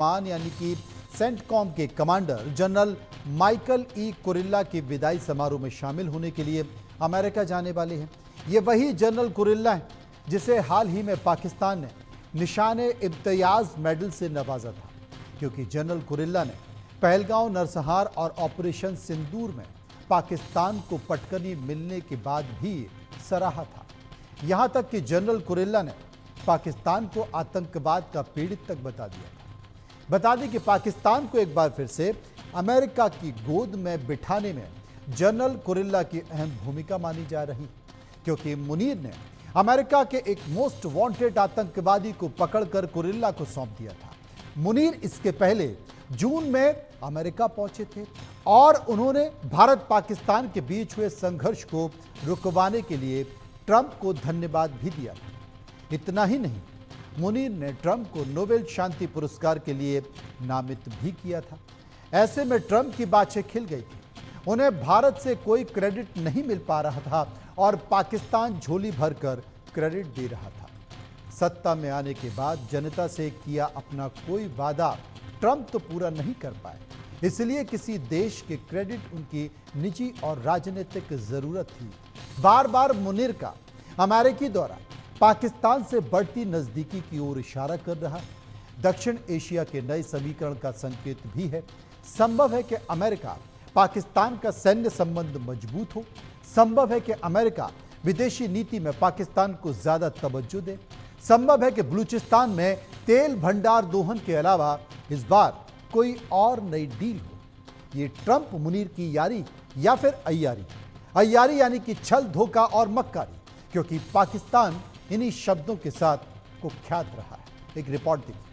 मान यानी कि सेंटकॉम के commander general Michael E Kurilla के विदाई समारोह में शामिल होने के लिए अमेरिका जाने वाले हैं। ये वही जनरल कुरिल्ला है जिसे हाल ही में पाकिस्तान ने निशाने इम्तियाज मेडल से नवाजा था, क्योंकि जनरल कुरिल्ला ने पहलगांव नरसंहार और ऑपरेशन सिंदूर में पाकिस्तान को पटकनी मिलने के बाद भी सराहा था। यहां तक कि जनरल कुरिल्ला ने पाकिस्तान को आतंकवाद का पीड़ित तक बता दिया था। बता दें कि पाकिस्तान को एक बार फिर से अमेरिका की गोद में बिठाने में जनरल कुरिल्ला की अहम भूमिका मानी जा रही, क्योंकि मुनीर ने अमेरिका के एक मोस्ट वांटेड आतंकवादी को पकड़कर कुरिल्ला को सौंप दिया था। मुनीर इसके पहले जून में अमेरिका पहुंचे थे और उन्होंने भारत पाकिस्तान के बीच हुए संघर्ष को रुकवाने के लिए ट्रंप को धन्यवाद भी दिया था। इतना ही नहीं, मुनीर ने ट्रंप को नोबेल शांति पुरस्कार के लिए नामित भी किया था। ऐसे में ट्रंप की बातें खिल गई थी। उन्हें भारत से कोई क्रेडिट नहीं मिल पा रहा था और पाकिस्तान झोली भरकर क्रेडिट दे रहा था। सत्ता में आने के बाद जनता से किया अपना कोई वादा ट्रंप तो पूरा नहीं कर पाए, इसलिए किसी देश के क्रेडिट उनकी निजी और राजनीतिक जरूरत थी। बार बार मुनीर का अमेरिकी दौरा पाकिस्तान से बढ़ती नजदीकी की ओर इशारा कर रहा है। दक्षिण एशिया के नए समीकरण का संकेत भी है। संभव है कि अमेरिका पाकिस्तान का सैन्य संबंध मजबूत हो। संभव है कि अमेरिका विदेशी नीति में पाकिस्तान को ज्यादा तवज्जो दे। संभव है कि बलूचिस्तान में तेल भंडार दोहन के अलावा इस बार कोई और नई डील हो। ये ट्रंप मुनीर की यारी या फिर अय्यारी। अय्यारी यानी कि छल, धोखा और मक्कारी, क्योंकि पाकिस्तान इन्हीं शब्दों के साथ कुख्यात रहा है। एक रिपोर्ट देखिए।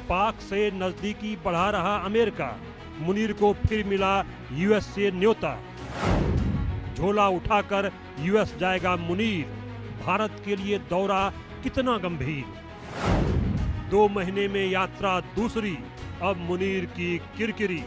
पाक से नजदीकी बढ़ा रहा अमेरिका, मुनीर को फिर मिला यूएस से न्योता। झोला उठाकर यूएस जाएगा मुनीर, भारत के लिए दौरा कितना गंभीर। 2 महीने में यात्रा दूसरी, अब मुनीर की किरकिरी।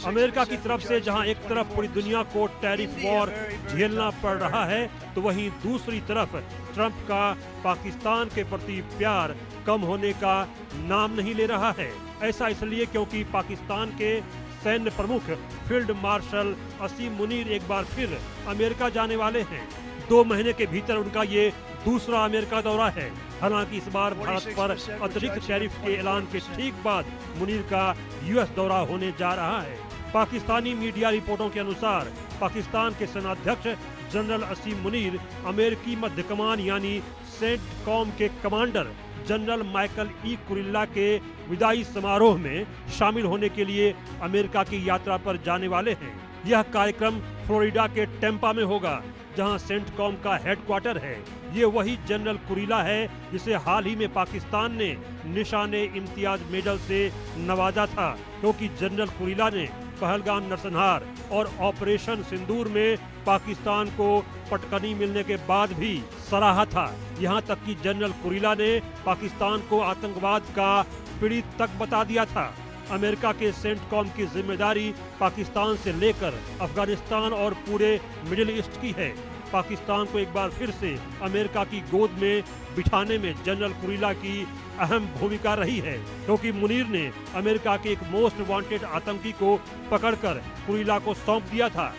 अमेरिका की तरफ से जहां एक तरफ पूरी दुनिया को टैरिफ वॉर झेलना पड़ रहा है, तो वहीं दूसरी तरफ ट्रंप का पाकिस्तान के प्रति प्यार कम होने का नाम नहीं ले रहा है। ऐसा इसलिए क्योंकि पाकिस्तान के सैन्य प्रमुख फील्ड मार्शल असीम मुनीर एक बार फिर अमेरिका जाने वाले हैं। 2 महीने के भीतर उनका ये दूसरा अमेरिका दौरा है। हालांकि इस बार भारत पर अतिरिक्त टैरिफ के ऐलान के ठीक बाद मुनीर का यूएस दौरा होने जा रहा है। पाकिस्तानी मीडिया रिपोर्टों के अनुसार पाकिस्तान के सेनाध्यक्ष जनरल असीम मुनीर अमेरिकी मध्य कमान यानी सेंटकॉम के commander general Michael E Kurilla के विदाई समारोह में शामिल होने के लिए अमेरिका की यात्रा पर जाने वाले हैं। यह कार्यक्रम फ्लोरिडा के टेम्पा में होगा, जहां सेंटकॉम का हेडक्वार्टर है। ये वही जनरल कुरिल्ला है जिसे हाल ही में पाकिस्तान ने निशाने इम्तियाज मेडल से नवाजा था, क्योंकि जनरल कुरिल्ला ने पहलगाम नरसंहार और ऑपरेशन सिंदूर में पाकिस्तान को पटकनी मिलने के बाद भी सराहा था। यहाँ तक कि जनरल कुरिल्ला ने पाकिस्तान को आतंकवाद का पीड़ित तक बता दिया था। अमेरिका के सेंटकॉम की जिम्मेदारी पाकिस्तान से लेकर अफगानिस्तान और पूरे मिडिल ईस्ट की है। पाकिस्तान को एक बार फिर से अमेरिका की गोद में बिठाने में जनरल कुरिल्ला की अहम भूमिका रही है, क्योंकि मुनीर ने अमेरिका के एक मोस्ट वांटेड आतंकी को पकड़कर कुरिल्ला को सौंप दिया था।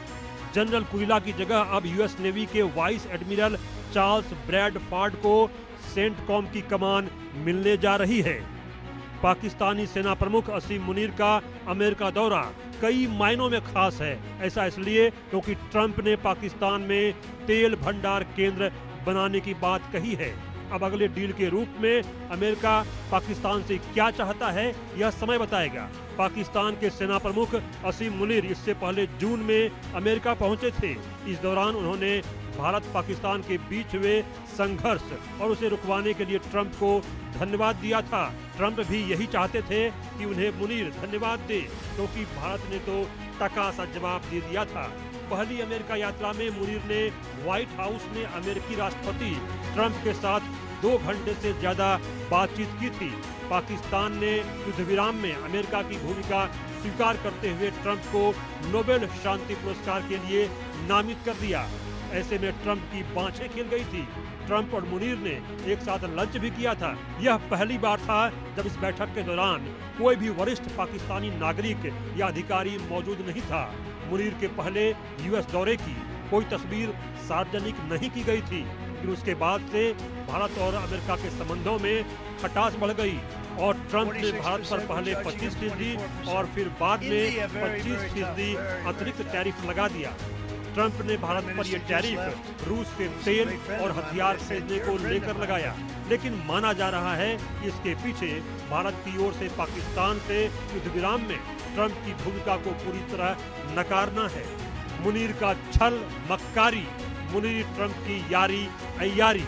जनरल कुरिल्ला की जगह अब यूएस नेवी के वाइस एडमिरल चार्ल्स ब्रैडफोर्ड को सेंटकॉम की कमान मिलने जा रही है। पाकिस्तानी सेना प्रमुख असीम मुनीर का अमेरिका दौरा कई मायनों में खास है। ऐसा इसलिए क्योंकि ट्रंप ने पाकिस्तान में तेल भंडार केंद्र बनाने की बात कही है। अब अगले डील के रूप में अमेरिका पाकिस्तान से क्या चाहता है, यह समय बताएगा। पाकिस्तान के सेना प्रमुख असीम मुनीर इससे पहले जून में अमेरिका पहुंचे थे। इस दौरान उन्होंने भारत पाकिस्तान के बीच हुए संघर्ष और उसे रुकवाने के लिए ट्रंप को धन्यवाद दिया था। ट्रंप भी यही चाहते थे कि उन्हें मुनीर धन्यवाद दे, क्योंकि भारत ने तो टका सा जवाब दे दिया था। पहली अमेरिका यात्रा में मुनीर ने व्हाइट हाउस में अमेरिकी राष्ट्रपति ट्रंप के साथ 2 घंटे से ज्यादा बातचीत की थी। पाकिस्तान ने युद्ध विराम में अमेरिका की भूमिका स्वीकार करते हुए ट्रंप को नोबेल शांति पुरस्कार के लिए नामित कर दिया। ऐसे में ट्रंप की बाँछें खिल गई थी। ट्रंप और मुनीर ने एक साथ लंच भी किया था। यह पहली बार था जब इस बैठक के दौरान कोई भी वरिष्ठ पाकिस्तानी नागरिक या अधिकारी मौजूद नहीं था। मुनीर के पहले यूएस दौरे की कोई तस्वीर सार्वजनिक नहीं की गई थी, लेकिन उसके बाद से भारत और अमेरिका के संबंधों में खटास बढ़ गई और ट्रंप ने भारत पर पहले 25% और फिर बाद में 25% अतिरिक्त टैरिफ लगा दिया। ट्रंप ने भारत पर यह टैरिफ रूस से तेल और हथियार खरीदने को लेकर लगाया, लेकिन माना जा रहा है कि इसके पीछे भारत की ओर से पाकिस्तान से युद्ध विराम में ट्रंप की भूमिका को पूरी तरह नकारना है। मुनीर का छल मक्कारी, मुनीर ट्रंप की यारी अय्यारी।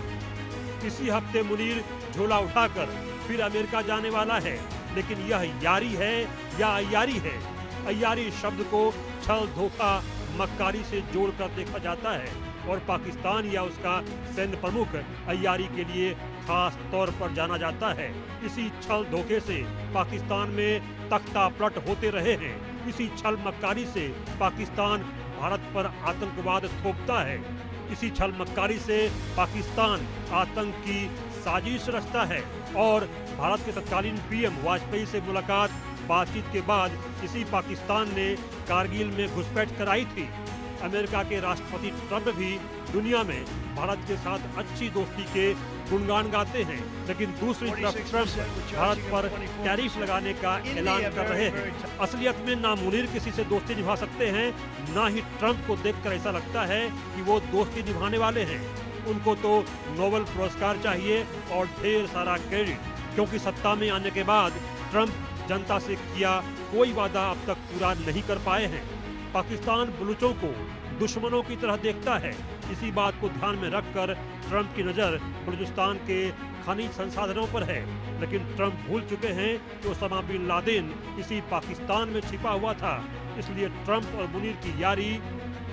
इसी हफ्ते मुनीर झोला उठाकर फिर अमेरिका जाने वाला है, लेकिन यह यारी है या अय्यारी है? अय्यारी शब्द को छल धोखा मक्कारी से जोड़कर देखा जाता है और पाकिस्तान या उसका सैन्य प्रमुख अय्यारी के लिए खास तौर पर जाना जाता है। इसी छल धोखे से पाकिस्तान में तख्ता पलट होते रहे हैं। इसी छल मक्कारी से पाकिस्तान भारत पर आतंकवाद थोपता है। इसी छल मक्कारी से पाकिस्तान आतंक की साजिश रचता है और भारत के तत्कालीन पीएम वाजपेयी से मुलाकात बातचीत के बाद इसी पाकिस्तान ने कारगिल में घुसपैठ कराई थी। अमेरिका के राष्ट्रपति ट्रंप भी दुनिया में भारत के साथ अच्छी दोस्ती के गुणगान गाते हैं, लेकिन दूसरी तरफ ट्रंप भारत पर टैरिफ लगाने का ऐलान कर रहे हैं। असलियत में ना मुनीर किसी से दोस्ती निभा सकते हैं, ना ही ट्रंप को देखकर ऐसा लगता है कि वो दोस्ती निभाने वाले हैं। उनको तो नोबेल पुरस्कार चाहिए और ढेर सारा क्रेडिट, क्योंकि सत्ता में आने के बाद ट्रंप जनता से किया कोई वादा अब तक पूरा नहीं कर पाए हैं। पाकिस्तान बलूचों को दुश्मनों की तरह देखता है। इसी बात को ध्यान में रखकर ट्रंप की नज़र बलूचिस्तान के खनिज संसाधनों पर है, लेकिन ट्रंप भूल चुके हैं कि ओसामा बिन लादेन इसी पाकिस्तान में छिपा हुआ था। इसलिए ट्रंप और मुनीर की यारी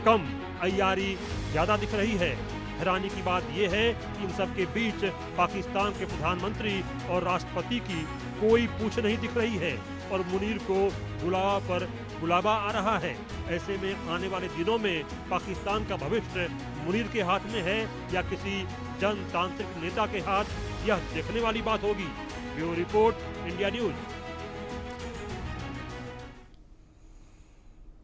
कम, अय्यारी ज्यादा दिख रही है। हैरानी की बात यह है कि इन सब के बीच पाकिस्तान के प्रधानमंत्री और राष्ट्रपति की कोई पूछ नहीं दिख रही है और मुनीर को बुलावा पर बुलावा आ रहा है। ऐसे में आने वाले दिनों में पाकिस्तान का भविष्य मुनीर के हाथ में है या किसी जनतांत्रिक नेता के हाथ, यह देखने वाली बात होगी। Bureau report, India news.